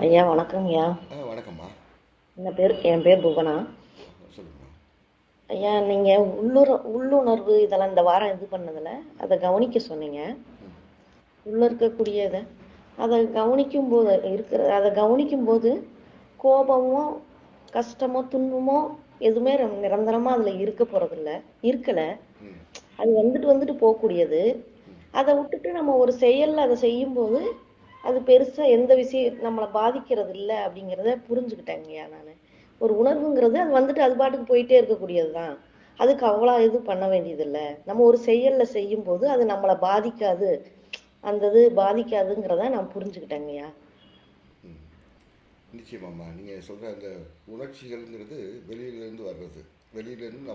ஐயா வணக்கம்யா. வணக்கம்மா. என் பேர் புவனா. சொல்லுங்கம்மா. ஐயா நீங்க உள்ளுணர்வு இதெல்லாம் இந்த வாரம் இது பண்ணதுல அதை கவனிக்க சொன்னீங்க. ம். உள்ள இருக்கக்கூடியதை அதை கவனிக்கும் போது கோபமோ கஷ்டமோ துன்பமோ எதுவுமே நிரந்தரமா அதுல இருக்க போறதில்ல. இருக்கல. ம். அது வந்துட்டு வந்துட்டு போகக்கூடியது. ம். அதை விட்டுட்டு நம்ம ஒரு செயல்ல அதை செய்யும்போது அது பெருசா எந்த விஷயம் நம்மளை பாதிக்கிறது இல்லை அப்படிங்கிறத புரிஞ்சுக்கிட்டேங்கய்யா நான். ஒரு உணர்வுங்கிறது அது வந்துட்டு அது பாட்டுக்கு போயிட்டே இருக்கக்கூடியதுதான். அதுக்கு அவ்வளோ இது பண்ண வேண்டியதில்லை. நம்ம ஒரு செயல்ல செய்யும் போது அது நம்மளை பாதிக்காது. அந்த இது பாதிக்காதுங்கிறத நான் புரிஞ்சுக்கிட்டேங்கய்யா. ம். நிச்சயமாம்மா. நீங்கள் சொல்கிற அந்த உணர்ச்சிகள்ங்கிறது வெளியிலேருந்து வர்றது. வெளியிலேருந்து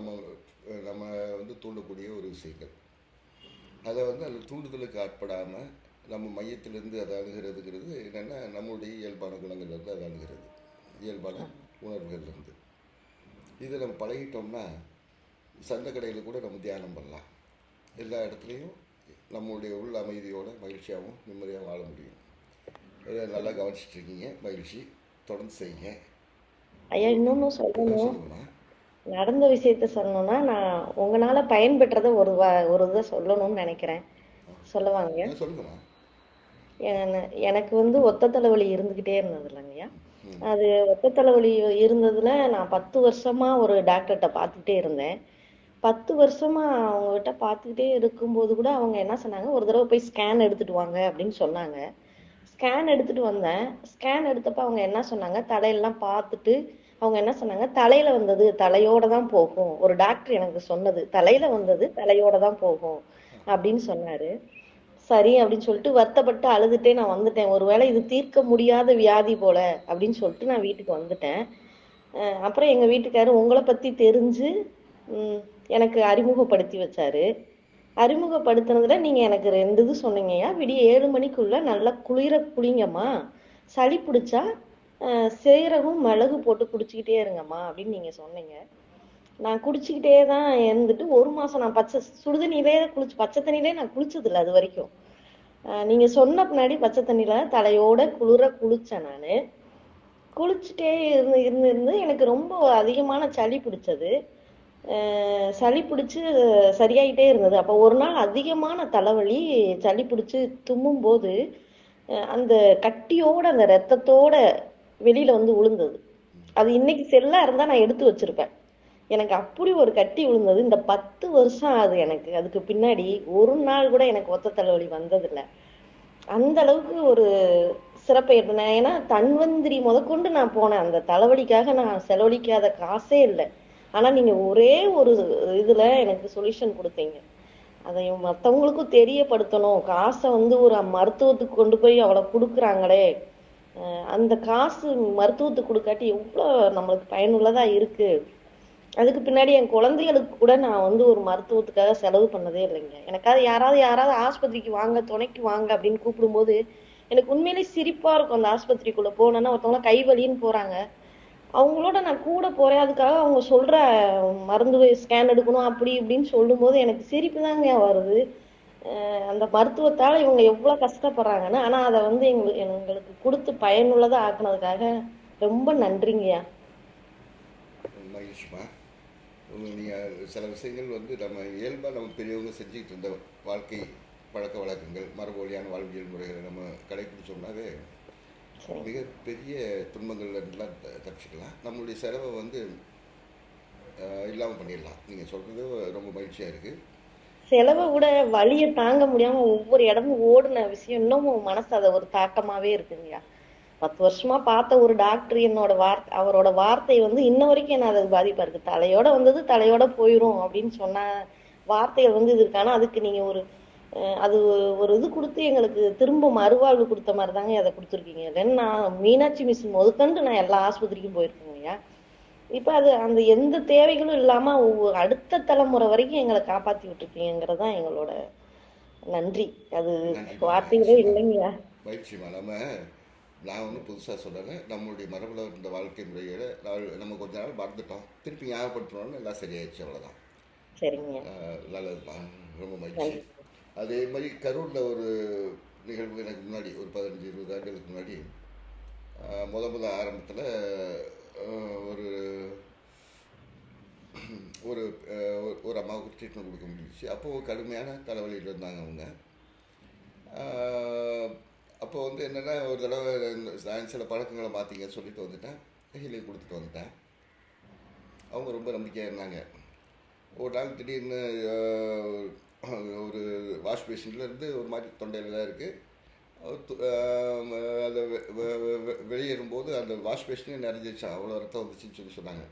நம்ம வந்து தூண்டக்கூடிய ஒரு விஷயங்கள். அதை வந்து அந்த தூண்டுதலுக்கு ஆட்படாமல் நம்ம மையத்திலேருந்து அதை அணுகிறதுங்கிறது என்னென்னா நம்மளுடைய இயல்பான குணங்கள்லேருந்து அதை அணுகிறது. இயல்பான உணர்வுகள்லேருந்து இதை நம்ம பழகிட்டோம்னா சண்டை கடையில் கூட நம்ம தியானம் பண்ணலாம். எல்லா இடத்துலையும் நம்மளுடைய உள் அமைதியோட மகிழ்ச்சியாகவும் நிம்மதியாகவும் வாழ முடியும். இதை நல்லா கவனிச்சிட்டு இருக்கீங்க. மகிழ்ச்சி. தொடர்ந்து செய்யுங்க. ஐயா இன்னொன்னு சொல்லணும். சொல்லுங்கம்மா. நடந்த விஷயத்த சொல்லணும்னா நான் உங்களால பயன்பெற்றதை ஒரு இதை சொல்லணும்னு நினைக்கிறேன். சொல்லவாங்க. சொல்லுங்கம்மா. எனக்கு வந்து ஒத்த தலைவலி இருந்துகிட்டே இருந்தது இல்லைங்கய்யா. ம். அது ஒத்த தலைவலி இருந்ததுல நான் 10 வருஷமா ஒரு டாக்டர்கிட்ட பார்த்துக்கிட்டே இருந்தேன். 10 வருஷமா அவங்ககிட்ட பார்த்துக்கிட்டே இருக்கும்போது கூட அவங்க என்ன சொன்னாங்க, ஒரு தடவை போய் ஸ்கேன் எடுத்துட்டு வாங்க அப்படின்னு சொன்னாங்க. ஸ்கேன் எடுத்துட்டு வந்தேன். ஸ்கேன் எடுத்தப்ப அவங்க என்ன சொன்னாங்க, தலையெல்லாம் பார்த்துட்டு அவங்க என்ன சொன்னாங்க, தலையில வந்தது தலையோட தான் போகும். ஒரு டாக்டர் எனக்கு சொன்னது, தலையில வந்தது தலையோட தான் போகும் அப்படின்னு சொன்னாரு. சரி அப்படின்னு சொல்லிட்டு வருத்தப்பட்டு அழுதுட்டே நான் வந்துட்டேன். ஒருவேளை இது தீர்க்க முடியாத வியாதி போல அப்படின்னு சொல்லிட்டு நான் வீட்டுக்கு வந்துட்டேன். அப்புறம் எங்க வீட்டுக்காரர் உங்களை பத்தி தெரிஞ்சு உம் எனக்கு அறிமுகப்படுத்தி வச்சாரு. அறிமுகப்படுத்தினதுல நீங்க எனக்கு 2 இது சொன்னீங்கய்யா. விடிய 7 மணிக்குள்ள நல்லா குளிர குளிங்கம்மா. சளி பிடிச்சா சீரகம் மிளகு போட்டு குடிச்சுக்கிட்டே இருங்கம்மா அப்படின்னு நீங்க சொன்னீங்க. நான் குடிச்சுக்கிட்டே தான் இருந்துட்டு 1 மாசம் நான் பச்சை சுடுதண்ணியிலே பச்சை தண்ணியிலே நான் குளிச்சது இல்லை அது வரைக்கும். நீங்க சொன்ன பின்னாடி பச்சை தண்ணியில தலையோட குளிர குளிச்சேன் நானு. குளிச்சுட்டே இருந்து இருந்து இருந்து எனக்கு ரொம்ப அதிகமான சளி பிடிச்சது. சளி பிடிச்சு சரியாயிட்டே இருந்தது. அப்போ ஒரு நாள் அதிகமான தலைவலி, சளி பிடிச்சு தும்மும் போது அந்த கட்டியோட அந்த ரத்தத்தோட வெளியில வந்து விழுந்தது. அது இன்னைக்கு செல்லா இருந்தா நான் எடுத்து வச்சிருப்பேன். எனக்கு அப்படி ஒரு கட்டி விழுந்தது. இந்த 10 வருஷம் ஆகுது எனக்கு. அதுக்கு பின்னாடி ஒரு நாள் கூட எனக்கு ஒத்த தலைவலி வந்ததில்ல. அந்த அளவுக்கு ஒரு சிறப்பை எடுத்தேன். ஏன்னா தன்வந்திரி முதற்கொண்டு நான் போனேன். அந்த தலைவலிக்காக நான் செலவழிக்காத காசே இல்லை. ஆனா நீங்க ஒரே ஒரு இதுல எனக்கு சொல்யூஷன் கொடுத்தீங்க. அதை மத்தவங்களுக்கும் தெரியப்படுத்தணும். காசை வந்து ஒரு மருத்துவத்துக்கு கொண்டு போய் அவ்வளவு கொடுக்குறாங்களே, அந்த காசு மருத்துவத்துக்கு கொடுக்காட்டி எவ்வளவு நம்மளுக்கு பயனுள்ளதா இருக்கு. அதுக்கு பின்னாடி என் குழந்தைகளுக்கு கூட நான் வந்து ஒரு மருத்துவத்துக்காக செலவு பண்ணதே இல்லைங்க. எனக்காவது யாராவது ஆஸ்பத்திரிக்கு வாங்க துணைக்கு வாங்க அப்படின்னு கூப்பிடும்போது எனக்கு உண்மையிலேயே சிரிப்பா இருக்கும். அந்த ஆஸ்பத்திரிக்குள்ள போனேன்னா ஒருத்தவங்க கை வலின்னு போறாங்க, அவங்களோட நான் கூட போறேன். அதுக்காக அவங்க சொல்ற மருந்து ஸ்கேன் எடுக்கணும் அப்படி இப்படின்னு சொல்லும் போது எனக்கு சிரிப்பு தாங்க வருது. அந்த மருத்துவத்தால இவங்க எவ்வளவு கஷ்டப்படுறாங்கன்னு. ஆனா அதை வந்து எங்களுக்கு கொடுத்து பயனுள்ளதா ஆக்குனதுக்காக ரொம்ப நன்றிங்கய்யா. மகிழ்ச்சிமா. நீங்கள் சில விஷயங்கள் வந்து நம்ம இயல்பாக நம்ம பெரியவங்க செஞ்சுக்கிட்டு இருந்த வாழ்க்கை பழக்க வழக்கங்கள் மரபு வழியான வாழ்வியல் முறைகளை நம்ம கடைப்பிடிச்சோம்னாவே சரி. மிகப்பெரிய துன்பங்கள்லாம் தப்பிச்சுக்கலாம். நம்மளுடைய செலவை வந்து இல்லாமல் பண்ணிடலாம். நீங்கள் சொல்கிறது ரொம்ப மகிழ்ச்சியாக இருக்குது. செலவை விட வலியை தாங்க முடியாம ஒவ்வொரு இடமும் ஓடுன விஷயம் இன்னமும் மனசு அதை ஒரு தாக்கமாவே இருக்குங்கய்யா. 10 வருஷமா பார்த்த ஒரு டாக்டர் அவரோட வார்த்தை வந்து இன்ன வரைக்கும் என்ன அது பாதிப்பா இருக்கு. தலையோட வந்தது தலையோட போயிரும் அப்படின்னு சொன்ன வார்த்தைகள் வந்து இது இருக்கு. ஆனா அதுக்கு நீங்க அது ஒரு இது கொடுத்து எங்களுக்கு திரும்ப மறுவாழ்வு கொடுத்த மாதிரி தாங்க அதை கொடுத்துருக்கீங்க. இல்லைன்னு நான் மீனாட்சி மிஷன் முதற்கண்டு நான் எல்லா ஆஸ்பத்திரிக்கும் போயிருக்கேங்கய்யா. இப்ப அது அந்த எந்த தேவைகளும் இல்லாம அடுத்த தலைமுறை வரைக்கும் எங்களை காப்பாத்தி விட்டுருக்கீங்கிறதுதான் எங்களோட நன்றி. அது நன்றிம்மா. வார்த்தைகளே மகிழ்ச்சிமா. இல்லைங்கய்யா. மகிழ்ச்சிமா. நான் ஒன்றும் புதுசாக சொல்லலை. நம்மளுடைய மரபில் இருந்த வாழ்க்கை முறைகளை நம்ம கொஞ்ச நாள் மறந்துட்டோம். திருப்பி ஞாபகப்படுத்தணும்னு எல்லாம் சரியாயிடுச்சு. அவ்வளோதான். சரிங்க. நல்லதுமா. ரொம்ப மகிழ்ச்சி. நன்றி. அதே மாதிரி கரூரில் ஒரு நிகழ்வு எனக்கு முன்னாடி ஒரு 15-20 ஆண்டுகளுக்கு முன்னாடி முத ஆரம்பத்தில் ஒரு ஒரு ஒரு அம்மாவுக்கு ட்ரீட்மெண்ட் கொடுக்க முடிஞ்சிச்சு. அப்போது கடுமையான தலைவலியில் இருந்தாங்க அவங்க. அப்போ வந்து என்னென்னா, ஒரு தடவை நான் சில பழக்கங்களை மாற்றிங்கன்னு சொல்லிட்டு வந்துட்டேன். ஹீலிங் கொடுத்துட்டு வந்துட்டேன். அவங்க ரொம்ப நம்பிக்கையாக இருந்தாங்க. ஒரு நாள் திடீர்னு ஒரு வாஷ் பேஷன்லேருந்து ஒரு மாதிரி தொண்டையில் தான் இருக்குது. அதை வெளியேறும்போது அந்த வாஷ் பேஷனே நிறைஞ்சிருச்சான், அவ்வளோ ரத்தம் வந்துச்சுன்னு சொல்லி சொன்னாங்க.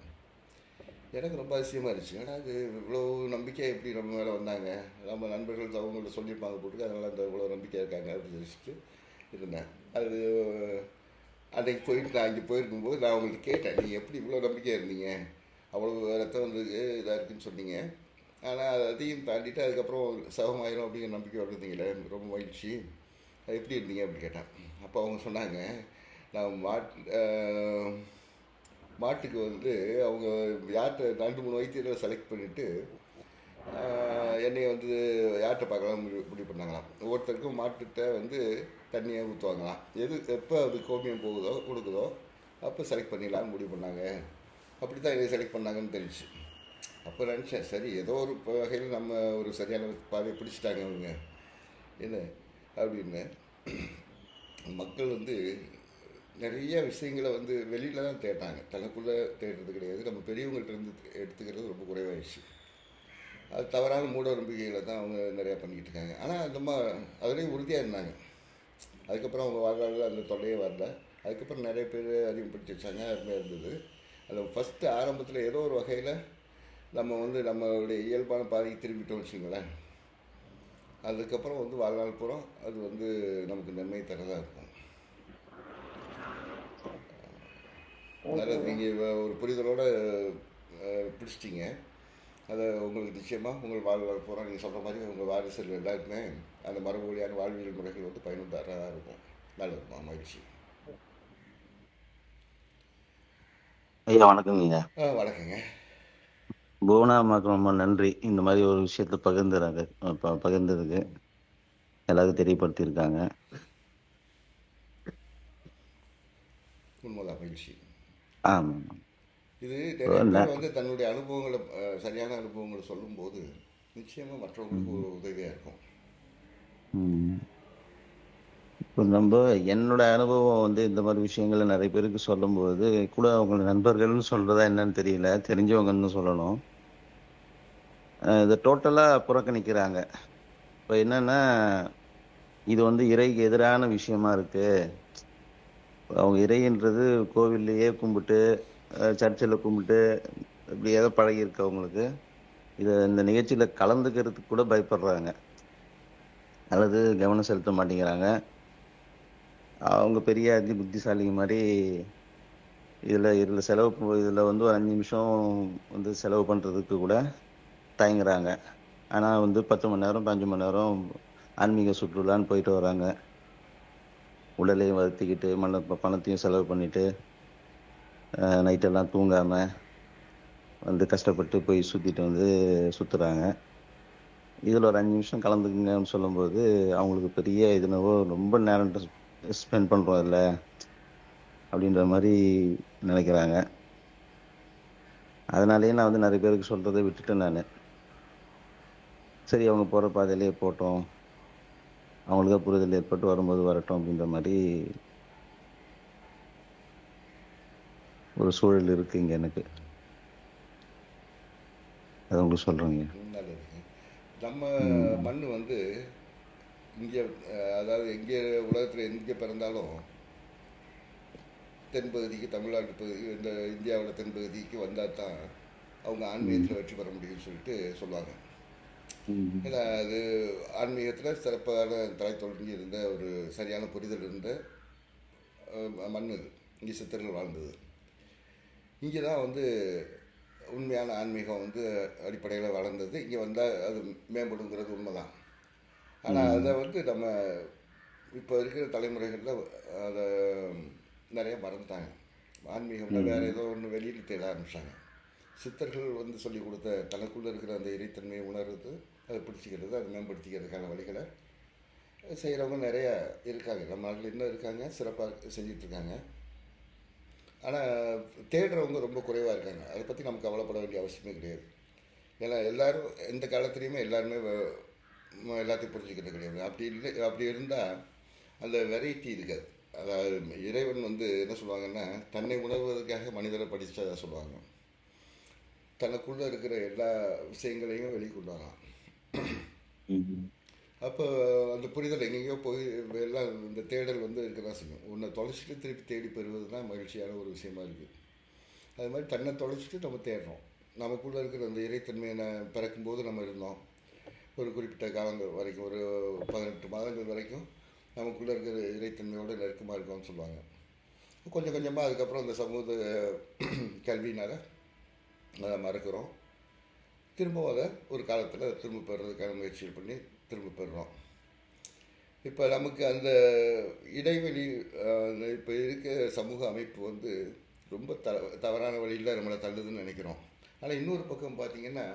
எனக்கு ரொம்ப அதிசயமாக இருந்துச்சு. ஏன்னா அது இவ்வளோ நம்பிக்கையாக எப்படி நம்ம மேலே வந்தாங்க, நம்ம நண்பர்கள் அவங்கள்ட்ட சொல்லியிருப்பாங்க போட்டுக்கு, அதனால் அந்த இவ்வளோ நம்பிக்கையாக இருக்காங்க அப்படின்னு நினச்சிட்டு இருந்தேன். அது அன்றைக்கி போயிட்டு நான் அங்கே போயிருக்கும்போது நான் அவங்கள்ட்ட கேட்டேன், நீங்கள் எப்படி இவ்வளோ நம்பிக்கையாக இருந்தீங்க, அவ்வளோ ரத்தம் வந்து இதாக இருக்குன்னு சொன்னீங்க, ஆனால் அதையும் தாண்டிட்டு அதுக்கப்புறம் சகமாயிரும் அப்படிங்கிற நம்பிக்கையோடு இருந்தீங்களே, ரொம்ப மகிழ்ச்சி, அது எப்படி இருந்தீங்க அப்படின்னு கேட்டேன். அப்போ அவங்க சொன்னாங்க, நான் மாட்டுக்கு வந்து அவங்க யார்கிட்ட 2-3 வைத்தியரை செலக்ட் பண்ணிவிட்டு என்னை வந்து யார்கிட்ட பார்க்கலாம் முடிவு பண்ணாங்களாம். ஒவ்வொருத்தருக்கும் மாட்டுகிட்ட வந்து தண்ணியை ஊற்றுவாங்களாம். எப்போ அது கோமியம் கொடுக்குதோ அப்போ செலக்ட் பண்ணிடலான்னு முடிவு பண்ணாங்க. அப்படி தான் என்னை செலக்ட் பண்ணாங்கன்னு தெரிஞ்சு. அப்போ நினச்சேன், சரி ஏதோ ஒரு வகையில் நம்ம ஒரு சரியான பாதையை பிடிச்சிட்டாங்க அவங்க என்ன அப்படின்னு. மக்கள் வந்து நிறைய விஷயங்களை வந்து வெளியில் தான் தேட்டாங்க, தனக்குள்ளே தேடுறது கிடையாது. நம்ம பெரியவங்கள்ட்ட இருந்து எடுத்துக்கிறது ரொம்ப குறைவாயிடுச்சு. அது தவறான மூட நம்பிக்கைகளை தான் அவங்க நிறையா பண்ணிக்கிட்டு இருக்காங்க. ஆனால் நம்ம அதுலேயும் உறுதியாக இருந்தாங்க. அதுக்கப்புறம் அவங்க வாழ்நாளில் அந்த தொல்லையே வரல. அதுக்கப்புறம் நிறைய பேர் அறிமுகப்படுத்தி வச்சாங்க, அருமையாக இருந்தது. அதில் ஃபஸ்ட்டு ஆரம்பத்தில் ஏதோ ஒரு வகையில் நம்ம வந்து நம்மளுடைய இயல்பான பாதைக்கு திரும்பிட்டோம்னு வச்சுங்களேன், அதுக்கப்புறம் வந்து வாழ்நாள் பூரா அது வந்து நமக்கு நன்மை தரதாக இருக்கும். அதனால் நீங்கள் ஒரு புரிதலோடு பிடிச்சிட்டிங்க. அதை உங்களுக்கு நிச்சயமாக உங்கள் வாழ்நாள் பூரா நீங்கள் சொல்கிற மாதிரி உங்கள் வாரிசுகள் எல்லாருக்குமே அந்த மரபு வழியான வாழ்வியல் முறைகள் வந்து பயனுள்ளதாக இருக்கும். நல்லதுமா, மகிழ்ச்சி. ஐயா வணக்கங்க. வணக்கங்க. புவனா அம்மாவுக்கு ரொம்ப நன்றி, இந்த மாதிரி ஒரு விஷயத்த பகிர்ந்ததுக்கு எல்லாருக்கும் தெரியப்படுத்தியிருக்காங்க. உண்மைதான், மகிழ்ச்சி. ஆமாம், இது நிறைய பேர் வந்து தன்னுடைய அனுபவங்களை, சரியான அனுபவங்களை சொல்லும்போது நிச்சயமாக மற்றவங்களுக்கு ஒரு உதவியாக இருக்கும். இப்போ என்னோட அனுபவம் வந்து இந்த மாதிரி விஷயங்களை நிறைய பேருக்கு சொல்லும்போது கூட அவங்க நண்பர்கள்னு சொல்றதா என்னன்னு தெரியல, தெரிஞ்சவங்கன்னு சொல்லணும், இதை டோட்டலாக புறக்கணிக்கிறாங்க. இப்போ என்னன்னா, இது வந்து இறைக்கு எதிரான விஷயமா இருக்கு. அவங்க இறைன்றது கோவில்லையே கும்பிட்டு சர்ச்சில் கும்பிட்டு இப்படி ஏதோ பழகியிருக்கு அவங்களுக்கு. இந்த நிகழ்ச்சியில் கலந்துக்கிறதுக்கு கூட பயப்படுறாங்க அல்லது கவனம் செலுத்த மாட்டேங்கிறாங்க. அவங்க பெரிய புத்திசாலிங்க மாதிரி இதில் வந்து ஒரு 5 நிமிஷம் வந்து செலவு பண்ணுறதுக்கு கூட தயங்குறாங்க. ஆனால் வந்து 10 மணி நேரம் 5 மணி நேரம் ஆன்மீக சுற்றுலான்னு போயிட்டு வராங்க. உடலையும் வருத்திக்கிட்டு பணத்தையும் செலவு பண்ணிட்டு நைட்டெல்லாம் தூங்காமல் வந்து கஷ்டப்பட்டு போய் சுற்றுறாங்க. இதில் ஒரு 5 நிமிஷம் கலந்துக்குங்கன்னு சொல்லும்போது அவங்களுக்கு பெரிய இதுனவோ ரொம்ப நேரம் ஸ்பெண்ட் பண்ணுறோம் இல்லை அப்படின்ற மாதிரி நினைக்கிறாங்க. அதனாலேயே நான் வந்து நிறைய பேருக்கு சொல்கிறத விட்டுட்டேன். நான் சரி அவங்க போகிற பாதையிலே போட்டோம், அவங்களுக்கா புரிதல் ஏற்பட்டு வரும்போது வரட்டும் அப்படின்ற மாதிரி ஒரு சூழல் இருக்கு இங்கே எனக்கு. அது உங்களுக்கு சொல்கிறேங்க. நம்ம மண் வந்து இங்கே, அதாவது எங்கே உலகத்தில் எங்கே பிறந்தாலும் தென்பகுதிக்கு, தமிழ்நாட்டு பகுதி, இந்த இந்தியாவோட தென்பகுதிக்கு வந்தால் தான் அவங்க ஆன்மீகத்தில் வெற்றி பெற முடியும்னு சொல்லிட்டு சொல்லுவாங்க. ஏன்னா அது ஆன்மீகத்தில் சிறப்பான தலை தொடங்கி இருந்த ஒரு சரியான புரிதல் இருந்த மண் இது. இங்கே சித்தர்கள் வாழ்ந்தது. இங்கே தான் வந்து உண்மையான ஆன்மீகம் வந்து அடிப்படையில் வளர்ந்தது. இங்கே வந்தால் அது மேம்படுங்கிறது உண்மைதான். ஆனால் அதை வந்து நம்ம இப்போ இருக்கிற தலைமுறைகளில் அதை நிறைய மறந்துட்டாங்க. ஆன்மீகம்னா வேறு ஏதோ ஒன்று வெளியில் தேட ஆரம்பித்தாங்க. சித்தர்கள் வந்து சொல்லி கொடுத்த தனக்குள்ளே இருக்கிற அந்த இறைத்தன்மையை உணர்றது, அதை பிடிச்சிக்கிறது, அதை மேம்படுத்திக்கிறதுக்கான வழிகளை செய்கிறவங்க நிறையா இருக்காங்க. நம்ம நாட்டில் இன்னும் இருக்காங்க, சிறப்பாக செஞ்சிட்ருக்காங்க. ஆனால் தேடுறவங்க ரொம்ப குறைவாக இருக்காங்க. அதை பற்றி நமக்கு கவலைப்பட வேண்டிய அவசியமே கிடையாது. ஏன்னா எல்லாரும் எந்த காலத்துலேயுமே எல்லாருமே எல்லாத்தையும் புரிஞ்சுக்கிறது கிடையாது. அப்படி இல்லை, அப்படி இருந்தால் அந்த வெரைட்டி இருக்காது. அதாவது இறைவன் வந்து என்ன சொல்லுவாங்கன்னா, தன்னை உணர்வதற்காக மனிதரை படித்ததாக சொல்லுவாங்க. தனக்குள்ளே இருக்கிற எல்லா விஷயங்களையும் வெளிக்கொண்டு வரலாம். ம். அப்போ அந்த புரிதல் எங்கெங்கேயோ போய் எல்லாம் இந்த தேடல் வந்து இருக்க தான் செய்யும். உன்னை தொலைச்சிட்டு திருப்பி தேடி பெறுவது தான் மகிழ்ச்சியான ஒரு விஷயமா இருக்குது. அது மாதிரி தன்னை தொலைச்சிட்டு நம்ம தேடுறோம். நமக்குள்ளே இருக்கிற அந்த இறைத்தன்மையை பிறக்கும்போது நம்ம இருந்தோம். ஒரு குறிப்பிட்ட காலங்கள் வரைக்கும், ஒரு 18 மாதங்கள் வரைக்கும் நமக்குள்ளே இருக்கிற இறைத்தன்மையோடு நெருக்கமாக இருக்கோம்னு சொல்லுவாங்க. கொஞ்சம் கொஞ்சமாக அதுக்கப்புறம் இந்த சமூக கல்வினால் அதை மறக்கிறோம். திரும்ப அதை ஒரு காலத்தில் திரும்ப பெறுறதுக்கான முயற்சிகள் பண்ணி திரும்ப பெறுறோம். இப்போ நமக்கு அந்த இடைவெளி, இப்போ இருக்க சமூக அமைப்பு வந்து ரொம்ப தவறான வழியில் நம்மளை தள்ளுதுன்னு நினைக்கிறோம். ஆனால் இன்னொரு பக்கம் பார்த்திங்கன்னா,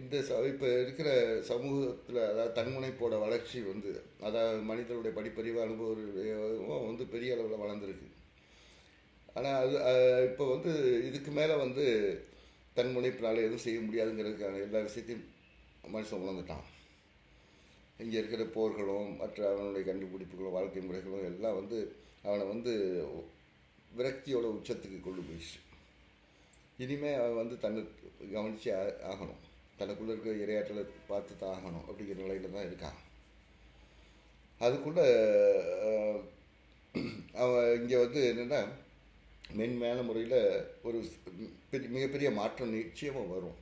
இந்த இப்போ இருக்கிற சமூகத்தில், அதாவது தன்முனைப்போட வளர்ச்சி வந்து, அதாவது மனிதனுடைய படிப்பறிவு அனுபவம் வந்து பெரிய அளவில் வளர்ந்துருக்கு. ஆனால் இப்போ வந்து இதுக்கு மேலே வந்து தன்முனைப்பினால் எதுவும் செய்ய முடியாதுங்கிறதுக்கான எல்லா விஷயத்தையும் மனுஷன் உணர்ந்துட்டான். இங்கே இருக்கிற போர்களும் மற்ற அவனுடைய கண்டுபிடிப்புகளும் வாழ்க்கை முறைகளும் எல்லாம் வந்து அவனை வந்து விரக்தியோட உச்சத்துக்கு கொண்டு போயிடுச்சு. இனிமேல் அவன் வந்து தன்னை கவனித்து ஆகணும், தனக்குள்ளே இருக்கிற இரையாற்றலை பார்த்து தான் ஆகணும் அப்படிங்கிற நிலையில் தான் இருக்கான். அதுக்குள்ளே அவன் இங்கே வந்து என்னென்னா, மென்மையான முறையில் ஒரு மிகப்பெரிய மாற்றம் நிச்சயமாக வரும்.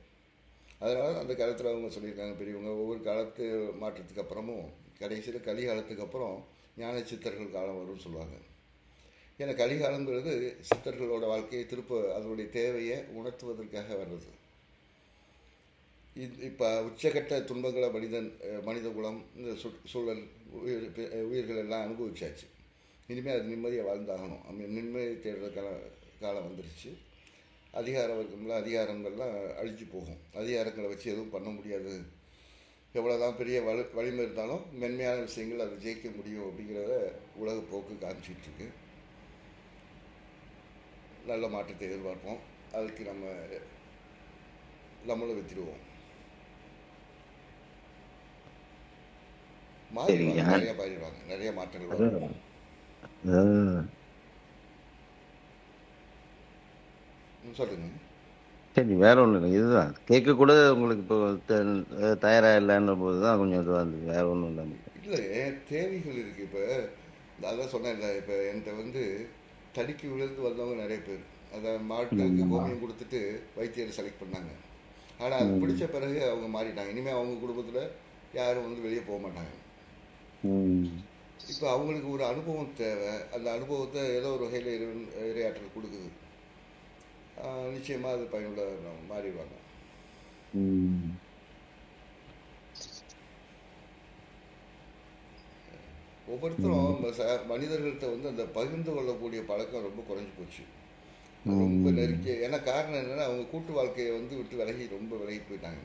அதனால் அந்த காலத்தில் அவங்க சொல்லியிருக்காங்க பெரியவங்க, ஒவ்வொரு காலத்து மாற்றத்துக்கு அப்புறமும் கடைசியில் கலிகாலத்துக்கு அப்புறம் ஞான சித்தர்கள் காலம் வரும்னு சொல்லுவாங்க. ஏன்னா கலிகாலங்கிறது சித்தர்களோட வாழ்க்கையை திருப்ப அதனுடைய தேவையை உணர்த்துவதற்காக வர்றது. இப்போ உச்சகட்ட துன்பங்களை மனித குலம், இந்த சூழல், உயிர்கள் எல்லாம் அனுபவிச்சாச்சு. இனிமேல் அது நிம்மதியாக வாழ்ந்தாகணும். நிம்மதி தேடுறதுக்கான காலம் வந்துருச்சு. அதிகாரங்கள்லாம் அழிஞ்சு போகும். அதிகாரங்களை வச்சு எதுவும் பண்ண முடியாது. எவ்வளோதான் பெரிய வலிமை இருந்தாலும் மென்மையான விஷயங்கள் அதை ஜெயிக்க முடியும் அப்படிங்கிறத உலக போக்கு காமிச்சிட்ருக்கு. நல்ல மாற்றத்தை எதிர்பார்ப்போம். அதுக்கு நம்மளும் வெற்றிடுவோம். மாறிடுவாங்க, நிறைய மாறிடுவாங்க, நிறைய மாற்றங்கள் வரும். சொல்லுங்க. சரி, வேற ஒன்றும் இல்லை. இதுதான் கேட்க கூட உங்களுக்கு இப்போ தயாராக இல்லைன்ற போது தான் கொஞ்சம் இதுவாக இருந்தது. வேற ஒன்றும் இல்லை. இல்லை, தேவைகள் இருக்குது. இப்போ அதான் சொன்னேன்ல, இப்போ என்கிட்ட வந்து தடுக்கி விழுந்து வந்தவங்க நிறைய பேர். அதாவது மாட்டுக்கு கோமியம் கொடுத்துட்டு வைத்தியரை செலக்ட் பண்ணாங்க. ஆனால் அது பிடிச்ச பிறகு அவங்க மாறிட்டாங்க. இனிமேல் அவங்க குடும்பத்தில் யாரும் வந்து வெளியே போக மாட்டாங்க. இப்போ அவங்களுக்கு ஒரு அனுபவம் தேவை. அந்த அனுபவத்தை ஏதோ ஒரு வகையில் இரையாற்றல் கொடுக்குது. நிச்சயமாக அது பயனுள்ள மாறிடுவாங்க. ஒவ்வொருத்தரும் மனிதர்கள்ட்ட வந்து அந்த பகிர்ந்து கொள்ளக்கூடிய பழக்கம் ரொம்ப குறைஞ்சி போச்சு. ரொம்ப நெருக்கிய. ஏன்னா காரணம் என்னன்னா, அவங்க கூட்டு வாழ்க்கையை வந்து விட்டு ரொம்ப விலகி போயிட்டாங்க.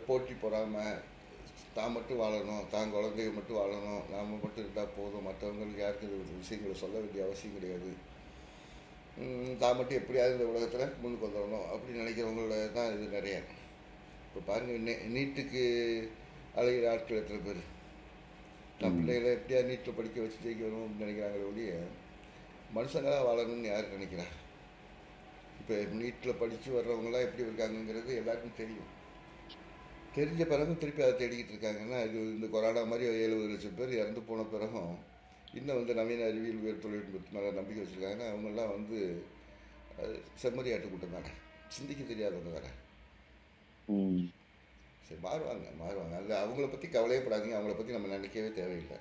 போட்டி பொறாமல், தான் மட்டும் வாழணும், தான் குழந்தைய மட்டும் வாழணும், நாம் மட்டும் இருந்தால் போதும், மற்றவங்களுக்கு யாருக்கு இது விஷயங்களை சொல்ல வேண்டிய அவசியம் கிடையாது, தான் மட்டும் எப்படியாவது இந்த உலகத்தில் முன்னுக்கு வந்துடணும் அப்படின்னு நினைக்கிறவங்கள தான் இது நிறைய. இப்போ பாருங்கள், நீட்டுக்கு அழகிற ஆட்கள் எத்தனை பேர் நம்ம பிள்ளைகளை எப்படியாவது நீட்டில் படிக்க வச்சு ஜெயிக்கணும் அப்படின்னு நினைக்கிறாங்களே ஒழிய மனுஷங்களாக வாழணும்னு யார் நினைக்கிறா? இப்போ நீட்டில் படித்து வர்றவங்களாம் எப்படி இருக்காங்கங்கிறது எல்லாருக்கும் தெரியும். தெரிஞ்ச பிறகும் திருப்பி அதை தேடிக்கிட்டு இருக்காங்கன்னா, இது இந்த கொரோனா மாதிரி 70 லட்சம் பேர் இறந்து போன பிறகும் இன்னும் வந்து நவீன அறிவியல் உயர் தொழில்நுட்பத்து மேலே நம்பிக்கை வச்சுருக்காங்கன்னா, அவங்கெல்லாம் வந்து செம்மறி ஆட்டு கூட்டம் தானே, சிந்திக்க தெரியாதவங்க தானே. சரி, மாறுவாங்க. அதில் அவங்கள பற்றி கவலையப்படாதீங்க. அவங்கள பற்றி நம்ம நினைக்கவே தேவையில்லை.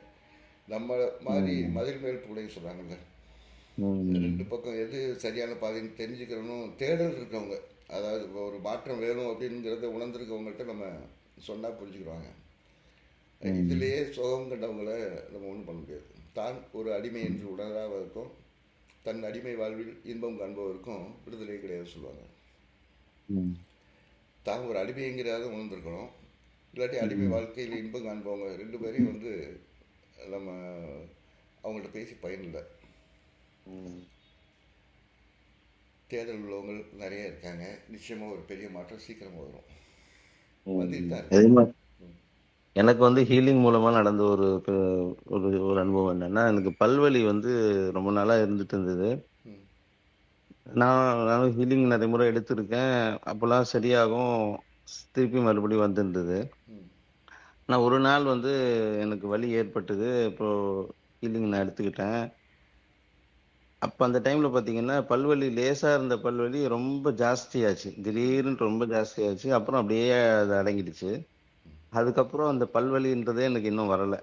நம்ம மாதிரி மதில் மேல் பூனை சொல்கிறாங்கல்ல, 2 பக்கம் எது சரியான பாதைன்னு தெரிஞ்சுக்கிறணும் தேடல் இருக்கிறவங்க, அதாவது ஒரு மாற்றம் வேணும் அப்படிங்கிறத உணர்ந்துருக்கவங்கள்ட்ட நம்ம சொன்னால் புரிஞ்சுக்கிடுவாங்க. இதிலேயே சுகம் கண்டவங்களை நம்ம ஒன்றும் பண்ண முடியாது. தான் ஒரு அடிமை என்று உணராதவருக்கும் தன் அடிமை வாழ்வில் இன்பம் காண்பவருக்கும் விடுதலை கிடையாது சொல்லுவாங்க. தான் ஒரு அடிமைங்கிறத உணர்ந்துருக்கணும். இல்லாட்டி அடிமை வாழ்க்கையில் இன்பம் காண்பவங்க 2 பேரையும் வந்து நம்ம அவங்கள்ட்ட பேசி பயனில்லை. ம். தேடல் உள்ளவங்க நிறைய இருக்காங்க. நிச்சயமாக ஒரு பெரிய மாற்றம் சீக்கிரமாக வரும். வந்துட்டு ம். தான் அதே இருக்கு. மாதிரி எனக்கு வந்து ஹீலிங் மூலமா நடந்த ஒரு ஒரு அனுபவம் என்னன்னா, எனக்கு பல்வலி வந்து ரொம்ப நாளா இருந்துட்டு இருந்தது. ம். நானும் ஹீலிங் நிறைய முறை எடுத்திருக்கேன். அப்போல்லாம் சரியாகும். திருப்பி மறுபடியும் வந்திருந்தது. ம். நான் ஒரு நாள் வந்து எனக்கு வலி ஏற்பட்டது. இப்போ ஹீலிங் நான் எடுத்துக்கிட்டேன். அப்ப அந்த டைம்ல பாத்தீங்கன்னா, பல்வலி லேசா இருந்த பல்வலி ரொம்ப ஜாஸ்தியாச்சு. திடீர்னு ரொம்ப ஜாஸ்தியாச்சு. அப்புறம் அப்படியே அது அடங்கிடுச்சு. அதுக்கப்புறம் அந்த பல்வலின்றதே எனக்கு இன்னும் வரல.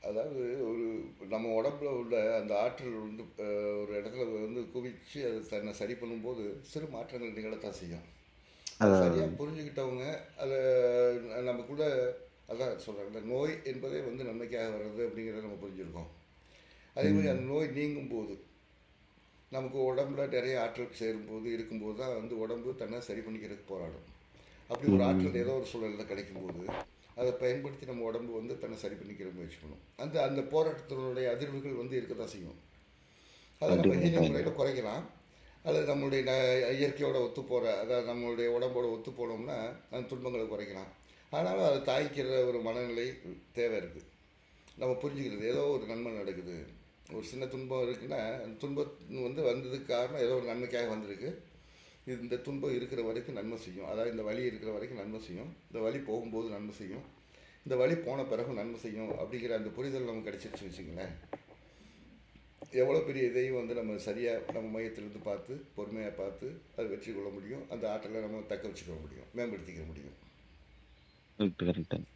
அதாவது ஒரு நம்ம உடம்புல உள்ள அந்த ஆற்றல் வந்து ஒரு இடத்துல வந்து குவிச்சு அது தன்னை சரி பண்ணும்போது சிறு மாற்றங்கள் நிகழத்தான் செய்யும். அது அதான். சரியாக புரிஞ்சுக்கிட்டவங்க அதை நமக்குள்ள அதான் சொல்கிறாங்க, நோய் என்பதே வந்து நன்மைக்காக வர்றது அப்படிங்கிறத நம்ம புரிஞ்சுருக்கோம். அதே மாதிரி ம். அந்த நோய் நீங்கும் போது நமக்கு உடம்புல நிறைய ஆற்றல் சேரும்போது இருக்கும்போது தான் வந்து உடம்பு தன்னை சரி பண்ணிக்கிறதுக்கு போராடும். அப்படி ஒரு ஆற்றல் ம். ஏதோ ஒரு சூழலில் கிடைக்கும்போது அதை பயன்படுத்தி நம்ம உடம்பு வந்து தன்னை சரி பண்ணிக்கிற முயற்சி பண்ணும். அந்த அந்த போராட்டத்தினுடைய அதிர்வுகள் வந்து இருக்க தான் செய்யும். அதை நம்ம கண்டிப்பா, ஹீலிங் கண்டிப்பா. முறையில் குறைக்கலாம். அல்லது நம்மளுடைய இயற்கையோட ஒத்து போகிற, அதாவது நம்மளுடைய உடம்போட ஒத்து போனோம்னா அந்த துன்பங்களை குறைக்கலாம். ஆனாலும் அதை தாய்க்கிற ஒரு மனநிலை தேவை இருக்குது. நம்ம புரிஞ்சுக்கிறது ஏதோ ஒரு நன்மை நடக்குது, ஒரு சின்ன துன்பம் இருக்குன்னா அந்த துன்பம் வந்து வந்ததுக்கு காரணம் ஏதோ ஒரு நன்மைக்காக வந்திருக்கு. இந்த துன்பம் இருக்கிற வரைக்கும் நன்மை செய்யும், அதாவது இந்த வலி இருக்கிற வரைக்கும் நன்மை செய்யும், இந்த வலி போகும்போது நன்மை செய்யும், இந்த வலி போன பிறகு நன்மை செய்யும் அப்படிங்கிற அந்த புரிதல் நமக்கு கிடைச்சிருச்சு வச்சுங்களேன். எவ்வளோ பெரிய இதையும் வந்து நம்ம சரியாக நம்ம மையத்திலிருந்து பார்த்து பொறுமையாக பார்த்து அதை வெற்றி கொள்ள முடியும். அந்த ஆற்றலை நம்ம தக்க வச்சுக்க முடியும், மேம்படுத்திக்க முடியும். Correct, correct.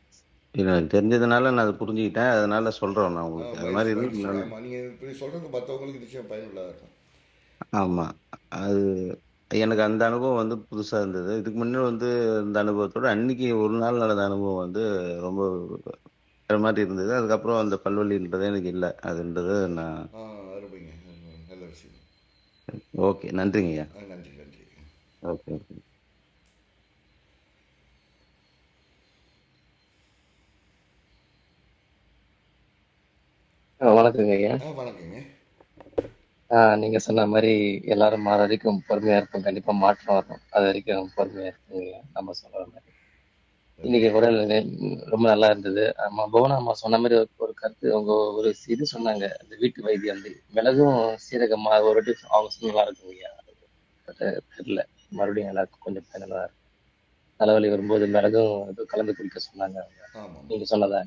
இது எனக்கு தெரிஞ்சதுனால நான் அதை புரிஞ்சுக்கிட்டேன். அதனால சொல்றேன் நான் உங்களுக்கு. அது மகிழ்ச்சி மாதிரி மகிழ்ச்சி. இருந்து ஆமாம், நீங்கள் இப்படி சொல்கிறது மற்றவங்களுக்கு நிச்சயம் பயனுள்ளதாக இருக்கும். ஆமா. அது எனக்கு அந்த அனுபவம் வந்து புதுசா இருந்தது. இதுக்கு முன்ன வந்து இந்த அனுபவத்தோட அன்னைக்கு ஒரு நாள் நடந்த அனுபவம் வந்து ரொம்ப வேற மாதிரி இருந்தது. அதுக்கப்புறம் அந்த பல்வலின்றதே எனக்கு இல்ல. அதுன்றது நான் அருமைங்க. நல்ல விஷயம். ஓகே. நன்றிங்கய்யா. நன்றி நன்றி. Okay, okay. வணக்கங்க ஐயா. வணக்கங்க. நீங்க சொன்ன மாதிரி எல்லாரும் மாற வரைக்கும் பொறுமையா இருக்கும். கண்டிப்பா மாற்றம் வரும். அது வரைக்கும் பொறுமையா இருக்குங்க ஐயா. நம்ம சொல்ற மாதிரி. இன்னைக்கு கூட ரொம்ப நல்லா இருந்தது. புவனா அம்மா சொன்ன மாதிரி ஒரு கருத்து, அவங்க ஒரு இது சொன்னாங்க. அந்த வீட்டு வைத்தியம் வந்து மிளகும் சீரகமா ஒரு வாட்டி அவங்க சொன்னா இருக்குங்க ஐயா. தெரியல. மறுபடியும் எல்லாருக்கும் கொஞ்சம் பயனுள்ளதா இருக்கும். தலைவலி வரும்போது மிளகும் இது கலந்து குடிக்க சொன்னாங்க அவங்க. ஆமாம். நீங்க சொன்னதா?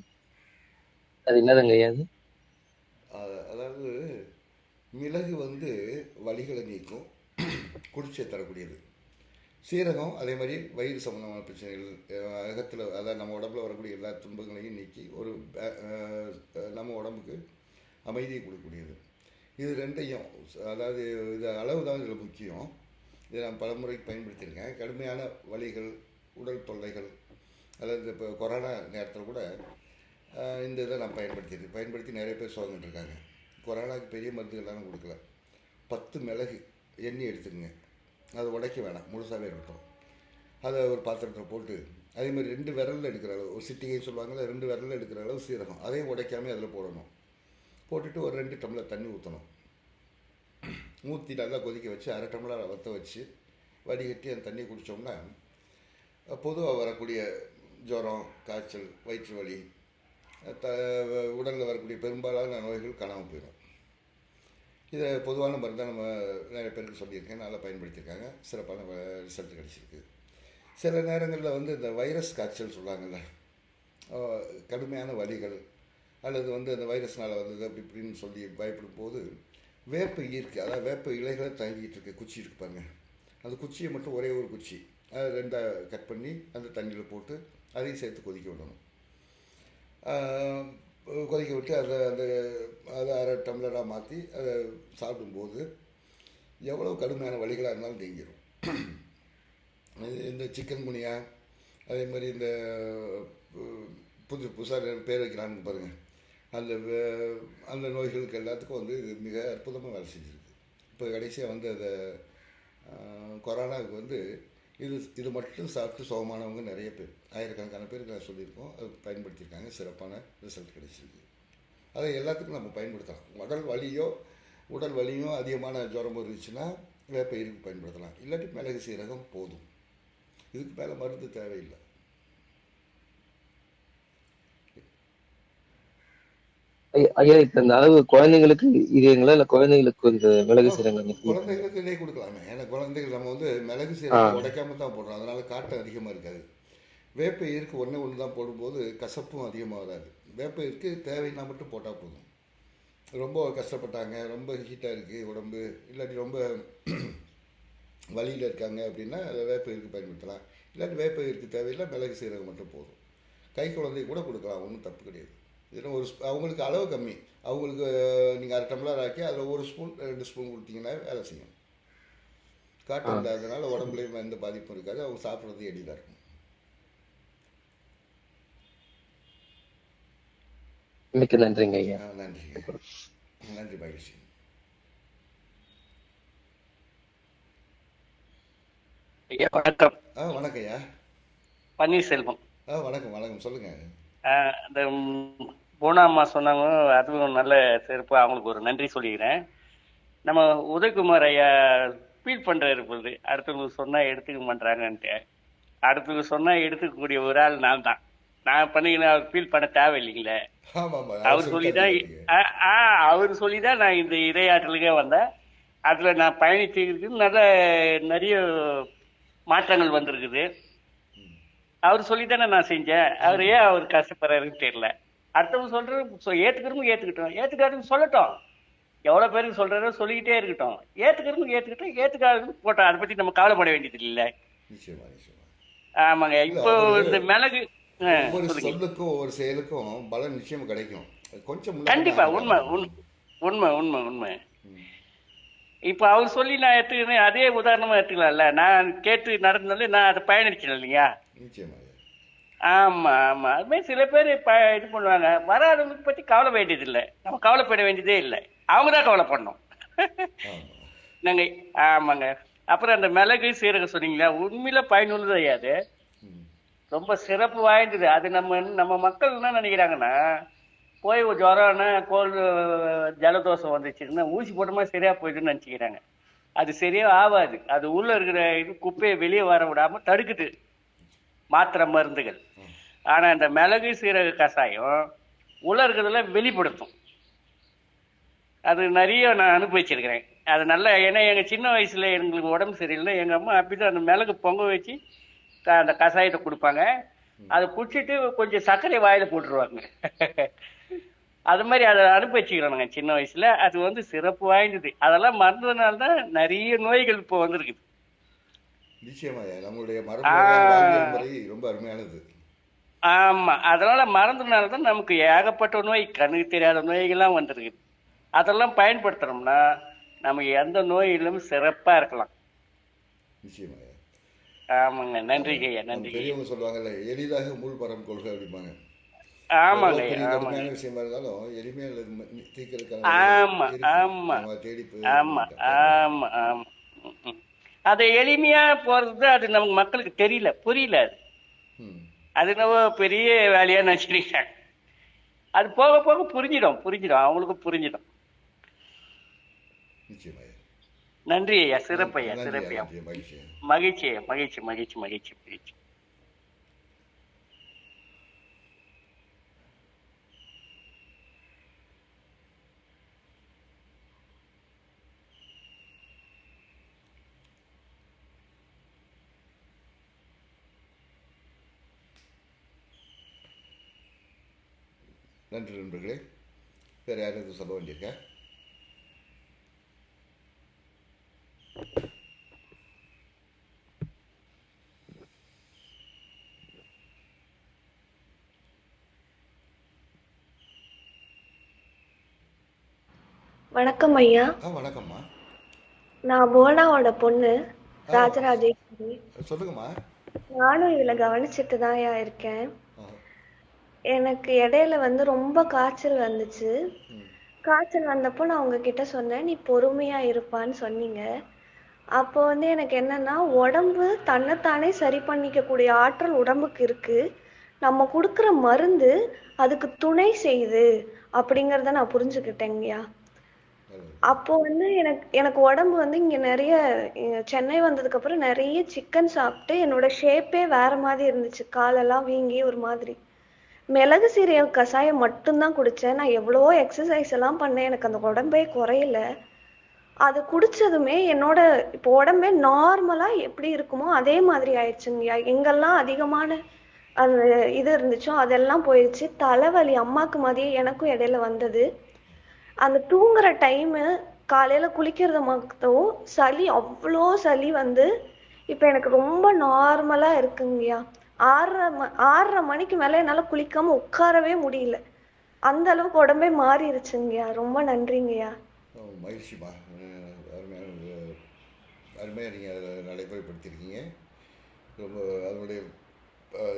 அது என்னதுங்க ஐயா அது? அதாவது மிளகு வந்து வலிகளை நீக்கும், குளிர்ச்சியை தரக்கூடியது. சீரகம் அதே மாதிரி வயிறு சம்பந்தமான பிரச்சனைகள், அகத்தில், அதாவது நம்ம உடம்புல வரக்கூடிய எல்லா துன்பங்களையும் நீக்கி ஒரு நம்ம உடம்புக்கு அமைதியை கொடுக்கக்கூடியது. இது ரெண்டையும், அதாவது இது அளவு தான் இதில் முக்கியம். இதை நான் பலமுறைக்கு பயன்படுத்தியிருக்கேன். கடுமையான வலிகள், உடல் தொல்லைகள், அதாவது இப்போ கொரோனா நேரத்தில் கூட இந்த இதை நான் பயன்படுத்தி நிறைய பேர் சுகந்துட்டுருக்காங்க. கொரோனாவுக்கு பெரிய மருந்துகள்லாம் கொடுக்கல. 10 மிளகு எண்ணி எடுத்துக்கங்க. அதை உடைக்க வேணாம், முழுசாகவே இருக்கட்டும். அதை ஒரு பாத்திரத்தில் போட்டு அதேமாதிரி 2 விரலில் எடுக்கிற அளவு, ஒரு சிட்டிகைன்னு சொல்லுவாங்கள்ல, 2 விரலில் எடுக்கிற அளவு சீரகம், அதையும் உடைக்காமல் அதில் போடணும். போட்டுட்டு ஒரு 2 டம்ளர் தண்ணி ஊற்றணும். ஊற்றி நல்லா கொதிக்க வச்சு அரை டம்ளர் வற்ற வச்சு வடிகட்டி அந்த தண்ணியை குடித்தோம்னா பொதுவாக வரக்கூடிய ஜுரம், காய்ச்சல், வயிற்று வலி, உடலில் வரக்கூடிய பெரும்பாலான நோய்கள் காணாமல் போயிடும். இதை பொதுவான மருந்தாக நம்ம நிறைய பேருக்கு சொல்லியிருக்கேன், நல்லா பயன்படுத்தியிருக்காங்க, சிறப்பான ரிசல்ட் கிடச்சிருக்கு. சில நேரங்களில் வந்து இந்த வைரஸ் காய்ச்சல் சொல்லுவாங்கள்ல, கடுமையான வலிகள் அல்லது வந்து அந்த வைரஸ்னால் வந்தது அப்படி இப்படின்னு சொல்லி பயப்படும் போது வேப்ப ஈர்க்கு, அதாவது வேப்ப இலைகளை தங்கிட்டு இருக்கு, குச்சி இருக்கு பாருங்க, அந்த குச்சியை மட்டும் ஒரே ஒரு குச்சி அதை 2 கட் பண்ணி அந்த தண்ணியில் போட்டு அதையும் சேர்த்து கொதிக்க விடணும். கொதிக்க விட்டு அதை அரை டம்ளராக மாற்றி அதை சாப்பிடும்போது எவ்வளோ கடுமையான வலிகளாக இருந்தாலும் நீங்கிடும். இந்த சிக்கன் குனியா, அதே மாதிரி இந்த புதுசாக பேர் வைக்கிறான்னு பாருங்கள், அந்த நோய்களுக்கு எல்லாத்துக்கும் வந்து இது மிக அற்புதமாக வேலை செஞ்சுருக்கு. இப்போ கடைசியாக வந்து அதை கொரோனாவுக்கு வந்து இது மட்டும் சாப்பிட்டு சுகமானவங்க நிறைய பேர், ஆயிரக்கணக்கான பேருக்கு நான் சொல்லியிருக்கோம், அது பயன்படுத்தியிருக்காங்க, சிறப்பான ரிசல்ட் கிடைச்சிருக்கு. அதை எல்லாத்துக்கும் நம்ம பயன்படுத்தலாம். உடல் வலியும் அதிகமான ஜுரம் இருந்துச்சுன்னா வேப்ப இருக்கு பயன்படுத்தலாம். இல்லாட்டி மிளகு சீரகம் போதும். இதுக்கு மேலே மருந்து தேவையில்லை. ஐயா இப்ப இந்த அளவு குழந்தைங்களுக்கு இதுங்களா இல்ல குழந்தைங்களுக்கு இந்த மிளகு சீரகம் குழந்தைகளுக்கு இதே கொடுக்கலாமே. ஏன்னா குழந்தைகள் நம்ம வந்து மிளகு சீரகம் உடைக்காம தான் போடுறோம், அதனால காட்டம் அதிகமாக இருக்காது. வேப்ப இருக்கு ஒன்று தான் போடும்போது கசப்பும் அதிகமாக வராது. வேப்ப இருக்கு தேவைன்னா மட்டும் போட்டால் போதும். ரொம்ப கஷ்டப்பட்டாங்க, ரொம்ப ஹீட்டாக இருக்குது உடம்பு, இல்லாட்டி ரொம்ப வலியில் இருக்காங்க அப்படின்னா அதை வேப்ப இருக்கு பயன்படுத்தலாம். இல்லாட்டி வேப்ப இருக்கு தேவையில்லை, மிளகு சீரகம் மட்டும் போதும். கை குழந்தை கூட கொடுக்கலாம், ஒன்றும் தப்பு கிடையாது. இதில் அவங்களுக்கு அளவு கம்மி. அவங்களுக்கு நீங்கள் 1/2 டம்ளர் ஆக்கி அதில் 1 ஸ்பூன் 2 ஸ்பூன் கொடுத்தீங்கன்னா வேலை செய்யும். காட்டம் இல்லாததுனால உடம்புலையும் எந்த பாதிப்பும் இருக்காது. அவங்க சாப்பிட்றது எளிதாக இருக்கும். மிக்க நன்றிங்க ஐயா. நன்றிங்க, நன்றி, மகிழ்ச்சி. ஐயா வணக்கம். வணக்கம் ஐயா. பன்னீர்செல்வம். வணக்கம் சொல்லுங்கள். இந்த பூனாம்மா சொன்னாங்க, அதுவும் நல்ல சிறப்பு. அவங்களுக்கு ஒரு நன்றி சொல்லிக்கிறேன். நம்ம உதயகுமார் ஐயா ஃபீல் பண்ணுறாரு பொழுது அடுத்தவங்க சொன்னால் எடுத்துக்க மாட்டாங்கன்ட்டு. அடுத்தவங்க சொன்னால் எடுத்துக்கக்கூடிய ஒரு ஆள் நான் தான். நான் பண்ணிக்கினா அவர் ஃபீல் பண்ண தேவையில்லைங்களே. அவர் சொல்லிதான் நான் இந்த இரையாற்றலுக்கே வந்தேன். அதில் நான் பயணிச்சிருக்கு நல்ல நிறைய மாற்றங்கள் வந்திருக்குது. அவர் சொல்லித்தானே நான் செஞ்சேன். அவர் ஏன் அவர் கஷ்டப்படுறாருன்னு தெரியல. அடுத்தவங்க சொல்றது ஏத்துக்கிறவங்க ஏத்துக்காதுன்னு சொல்லட்டும். எவ்வளவு பேருக்கு சொல்றாரோ சொல்லிக்கிட்டே இருக்கட்டும். ஏத்துக்கிறவங்க ஏத்துக்காதுன்னு போட்டோம். அதை பத்தி நம்ம கவலைப்பட வேண்டியது இல்லை. ஆமாங்க. இப்போ இந்த மிளகு சொல்லுக்கும் ஒரு செயலுக்கும் பலன் நிச்சயம் கிடைக்கும். கொஞ்சம் கண்டிப்பா உண்மை. இப்ப அவர் சொல்லி நான் எடுத்துக்கிறேன், அதே உதாரணமா எடுத்துக்கலாம்ல. நான் கேட்டு நடந்ததுல நான் அதை பயணிச்சேன் இல்லையா. ஆமா. அது மாதிரி சில பேர் இது பண்ணுவாங்க. வராதவங்களுக்கு பத்தி கவலை வேண்டியது இல்லை, நம்ம கவலைப்பட வேண்டியதே இல்லை. அவங்கதான் கவலைப்படணும். நாங்க ஆமாங்க. அப்புறம் அந்த மிளகு சீரகம் சொன்னீங்களா, உண்மையில பயனுள்ளது ஐயாது. ரொம்ப சிறப்பு வாய்ந்தது. அது நம்ம மக்கள் என்ன நினைக்கிறாங்கன்னா, போய் ஜுரம்னா கோல்டு ஜலதோஷம் வந்துச்சுன்னா ஊசி போட்டோமா சரியா போயிடுன்னு நினைச்சுக்கிறாங்க. அது சரியா ஆகாது. அது உள்ள இருக்கிற இது குப்பையை வெளியே வர விடாம தடுக்குது மாத்திரை மருந்துகள். ஆனா இந்த மிளகு சீரக கஷாயம் உள்ள இருக்கிறதுல வெளிப்படுத்தும். அது நிறைய நான் அனுபவிச்சிருக்கிறேன். அது நல்லா. ஏன்னா எங்க சின்ன வயசுல எங்களுக்கு உடம்பு சரியில்லை, எங்க அம்மா அப்படிதான் அந்த மிளகு பொங்க வச்சு அந்த கஷாயத்தை கொடுப்பாங்க. அதை குடிச்சிட்டு கொஞ்சம் சர்க்கரை வாயில போட்டுருவாங்க. அது மாதிரி அதை அனுபவிச்சுக்கிறோம் சின்ன வயசுல. அது சிறப்பு வாய்ந்தது. அதெல்லாம் மறந்ததுனால்தான் நிறைய நோய்கள் இப்போ வந்திருக்குது. நம்மளுடைய மரபு ரொம்ப அருமையானது. ஆமா, அதனால மறந்ததுனாலதான் நமக்கு ஏகப்பட்ட நோய், கண்ணுக்கு தெரியாத நோய்கள்லாம் வந்திருக்குது. அதெல்லாம் பயன்படுத்துறோம்னா நமக்கு எந்த நோயிலும் சிறப்பா இருக்கலாம். ஆமாங்க. நன்றிங்க ஐயா. நன்றி. சொல்லுவாங்கல்ல, எளிதாக மூல் பரம் கொள்கை அப்படிம்பாங்க. ஆமாங்க. கடுமையான விஷயமா இருந்தாலும் எளிமையா தீர்க்கிறதுக்கான. அது எளிமையா போறது அது நமக்கு மக்களுக்கு தெரியல, புரியல. அது நம்ம பெரிய வேலையா நினைச்சிருக்காங்க. அது போக போக புரிஞ்சிடும், அவங்களுக்கு புரிஞ்சிடும். நன்றி ஐயா. சிறப்பு ஐயா. சிறப்பு. மகிழ்ச்சி. நன்றி நண்பர்களே. வேறு யாரும் சொல்ல வேண்டியிருக்க? வணக்கம் ஐயா. வணக்கம்மா. நான் போனாவோட பொண்ணு ராஜராஜேஸ்வரி. சொல்லுங்கம்மா. நானும் இதுல கவனிச்சுட்டு தான் இருக்கேன். எனக்கு இடையில ரொம்ப காய்ச்சல் வந்துச்சு. காய்ச்சல் வந்தப்போ நான் உங்ககிட்ட சொன்னேன், நீ பொறுமையா இருப்பான்னு சொன்னீங்க. அப்போ எனக்கு என்னன்னா, உடம்பு தன்னைத்தானே சரி பண்ணிக்க கூடிய ஆற்றல் உடம்புக்கு இருக்கு. நம்ம கொடுக்குற மருந்து அதுக்கு துணை செய்யுது அப்படிங்கிறத நான் புரிஞ்சுக்கிட்டேங்கய்யா. நல்லது. அப்போ வந்து எனக்கு எனக்கு உடம்பு வந்து இங்க நிறைய சென்னை வந்ததுக்கு அப்புறம் நிறைய சிக்கன் சாப்பிட்டு என்னோட ஷேப்பே வேற மாதிரி இருந்துச்சு. காலெல்லாம் வீங்கி ஒரு மாதிரி. மிளகு சீரக கஷாயம் மட்டும்தான் குடிச்சேன். நான் எவ்வளவோ எக்ஸசைஸ் எல்லாம் பண்ணேன். எனக்கு அந்த உடம்பே குறையல. அது குடிச்சதுமே என்னோட இப்போ உடம்பே நார்மலா எப்படி இருக்குமோ அதே மாதிரி ஆயிடுச்சுங்கய்யா. எங்கெல்லாம் அதிகமான அந்த இது இருந்துச்சோ அதெல்லாம் போயிடுச்சு. தலைவலி அம்மாக்கு மாதிரியே எனக்கும் இடையில வந்தது. அந்த தூங்குற டைமு காலையில குளிக்கிறது மட்டும் சளி அவ்வளோ சளி வந்து இப்ப எனக்கு ரொம்ப நார்மலா இருக்குங்கய்யா. 6:30 மணிக்கு மேல என்னால குளிக்காம உட்காரவே முடியல. அந்த அளவுக்கு உடம்பே மாறிடுச்சுங்கய்யா. ரொம்ப நன்றிங்கய்யா. மகிழ்ச்சிமா. அருமையான அருமையாக நீங்கள் அதை நடைமுறைப்படுத்தியிருக்கீங்க. ரொம்ப அதனுடைய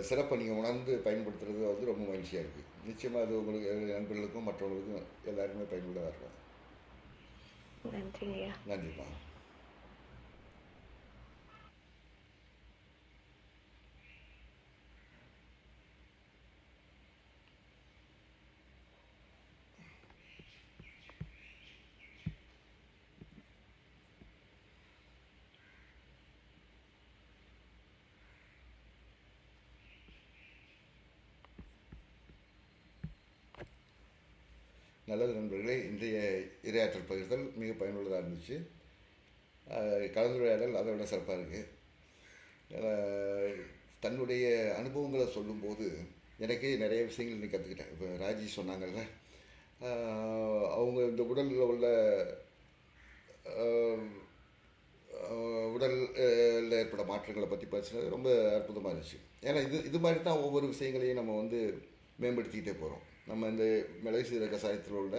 சிறப்பை நீங்கள் உணர்ந்து பயன்படுத்துறது வந்து ரொம்ப மகிழ்ச்சியாக இருக்குது. நிச்சயமாக அது உங்களுக்கு நண்பர்களுக்கும் மற்றவங்களுக்கும் எல்லாருமே பயனுள்ளதாக இருக்கும். நன்றிங்கய்யா. நன்றிம்மா. நல்லது நண்பர்களே, இன்றைய இரையாற்றல் பகிர்தல் மிக பயனுள்ளதாக இருந்துச்சு. கலந்துரையாடல் அதை விட சிறப்பாக இருக்குது. தன்னுடைய அனுபவங்களை சொல்லும்போது எனக்கே நிறைய விஷயங்கள் இன்னைக்கு கற்றுக்கிட்டேன். இப்போ ராஜி சொன்னாங்கல்ல, அவங்க இந்த உடலில் உள்ள உடலில் ஏற்பட மாற்றங்களை பற்றி பேசுனது ரொம்ப அற்புதமாக இருந்துச்சு. ஏன்னா இது மாதிரி தான் ஒவ்வொரு விஷயங்களையும் நம்ம வந்து மேம்படுத்திக்கிட்டே போகிறோம். நம்ம இந்த மிளகு சீரக கஷாயத்தில் உள்ள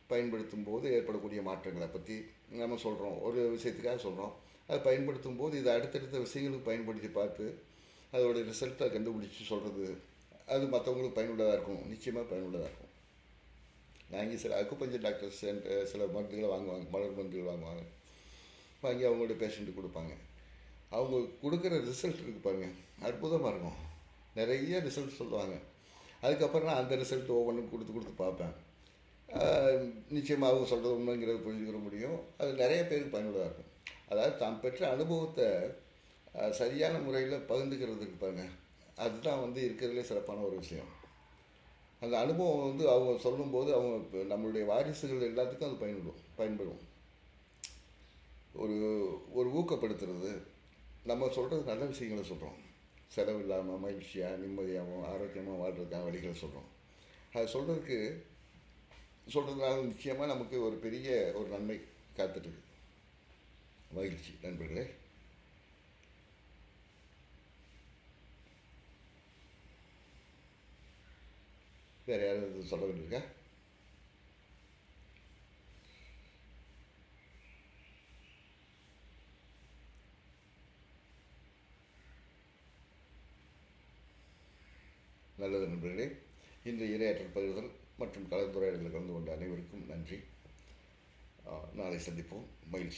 பயன்படுத்தும் போது ஏற்படக்கூடிய மாற்றங்களை பற்றி நம்ம சொல்கிறோம். ஒரு விஷயத்துக்காக சொல்கிறோம். அதை பயன்படுத்தும் போது இதை அடுத்தடுத்த விஷயங்களுக்கு பயன்படுத்தி பார்த்து அதோடைய ரிசல்ட்டை கண்டுபிடிச்சி சொல்கிறது, அது மற்றவங்களுக்கு பயனுள்ளதாக இருக்கும். நிச்சயமாக பயனுள்ளதாக இருக்கும். நான் இங்கே சில அக்குபஞ்சர் டாக்டர்ஸ் சில மருந்துகளை வாங்குவாங்க, மலர் மருந்துகள் வாங்குவாங்க. வாங்கி அவங்களுடைய பேஷண்ட்டு கொடுப்பாங்க. அவங்க கொடுக்குற ரிசல்ட் இருக்குது பாருங்கள், அற்புதமாக இருக்கும். நிறைய ரிசல்ட் சொல்லுவாங்க. அதுக்கப்புறம் நான் அந்த ரிசல்ட் ஒவ்வொன்றும் கொடுத்து பார்ப்பேன். நிச்சயமாக அவங்க சொல்கிறது உண்மைங்கிறது புரிஞ்சுக்கிற முடியும். அது நிறைய பேருக்கு பயனுள்ளதாக இருக்கும். அதாவது தான் பெற்ற அனுபவத்தை சரியான முறையில் பகிர்ந்துக்கிறதுக்கு பாருங்கள், அதுதான் வந்து இருக்கிறதுலே சிறப்பான ஒரு விஷயம். அந்த அனுபவம் வந்து அவங்க சொல்லும்போது அவங்க நம்மளுடைய வாரிசுகள் எல்லாத்துக்கும் அது பயன்படும். ஒரு ஊக்கப்படுத்துறது, நம்ம சொல்கிறது நல்ல விஷயங்களை சொல்கிறோம். செலவு இல்லாமல் மகிழ்ச்சியாக நிம்மதியாகவும் ஆரோக்கியமாக வாழ்கிறதுக்கான வழிகளை சொல்கிறோம். அது சொல்கிறதுனால நிச்சயமாக நமக்கு ஒரு பெரிய ஒரு நன்மை காத்துட்ருக்கு. மகிழ்ச்சி நண்பர்களே. வேறு யாராவது சொல்ல வேண்டியிருக்கா? நல்லது நண்பர்களே, இந்த இரையாற்றல் பகிர்தல் மற்றும் கலந்துரையாடலில் கலந்து கொண்ட அனைவருக்கும் நன்றி. நாளை சந்திப்போம். மகிழ்ச்சி.